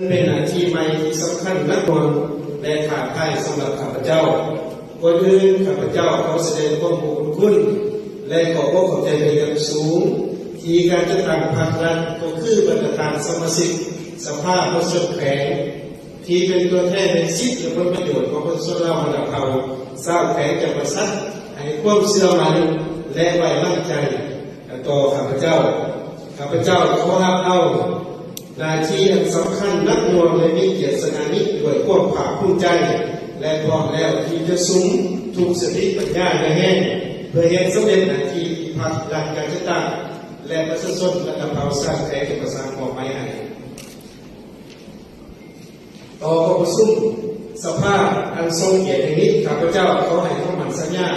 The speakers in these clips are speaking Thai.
เป็นหน้าที่ใหม่ที่สำคัญนักบวชและท้าทายสำหรับข้าพเจ้าก่อนอื่นข้าพเจ้าขอแสดงความขอบคุณและขอบพระใจเป็นอย่างสูงที่การจัดตั้งภาครัฐก็คือประธานสมาชิกสภาผู้ชนแขวงที่เป็นตัวแทนในสิทธิและผลประโยชน์ของคนชนเราระดับเขาสร้างแขวงจังหวัดสัตว์ให้ความเชื่อมั่นและไว้วางใจต่อข้าพเจ้าขอรับเอาหน้าที่อันสำคัญนักหน่วงและมีเกียรติสง่านี้ด้วยความภาคภูมิใจและพร้อมแล้วที่จะสูงทุกสติปัญญาและแห่งเพื่อเห็นสำเร็จหน้าที่ที่ภาครัฐการจัดตั้งและประชาชนและเผ่าสร้างแขกประสานออกไปให้ต่อประชุมสภาอันทรงเกียรตินี้ข้าพเจ้าขอให้คำมั่นสัญญา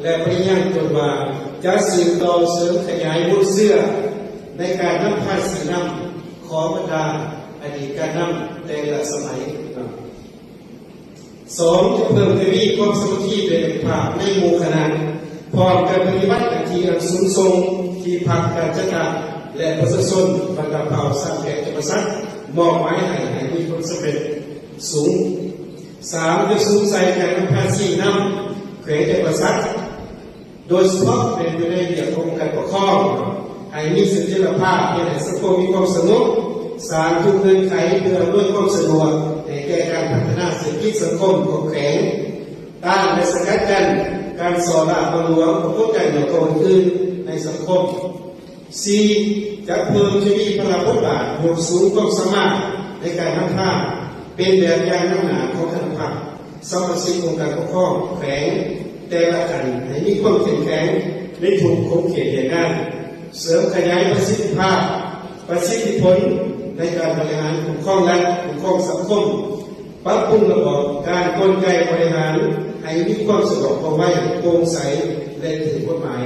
และปฏิญาณตนว่าจะสืบต่อเสริมขยายบุญเสื้อในการนำพาสีนำขอบรรดาอดีตการนำแต่ละสมัยสองจะเพิ่มทวีความสามัคคีเป็นภาพในหมู่คณะพร้อมการปฏิบัติหน้าที่อันสูงส่งที่ภาคการจัดการและประชาชนบรรดาเผ่าสร้างแขกจังหวัดสัตว์มอบหมายให้มีผลสำเร็จสูงสามจะสูงใส่การนำพาสีนำแขวงจังหวัดสัตว์โดยเฉพาะเป็นไปในเรื่องของการปกครองให้มีเสถียรภาพให้สังคมมีความสงบสร้างทุกเงื่อนไขเพื่อด้วยความสะดวกในแก่การพัฒนาเศรษฐกิจสังคมของแขวงต้านและสกัดกั้นการส่อราบหลวงของพวกการเหนือคนอื่นในสังคม 4. จะเพิ่มทวีพลังบทบาทบวกสูงความสามารถในการนำพาเป็นแบบอย่างน้ำหนาของคณะพรรคสมาชิกองค์การปกครองแขวงแต่ละกันให้มีความเข้มแข็งในทุกขมเขตแห่งงานเสริมขยายประสิทธิภาพประสิทธิผลในการบริหารคุ้มครองรัฐคุ้มครองสังคมปรับปรุงระบบการกลไกบริหารให้มีความสะดวกสบายโปร่งใสและถึงกฎหมาย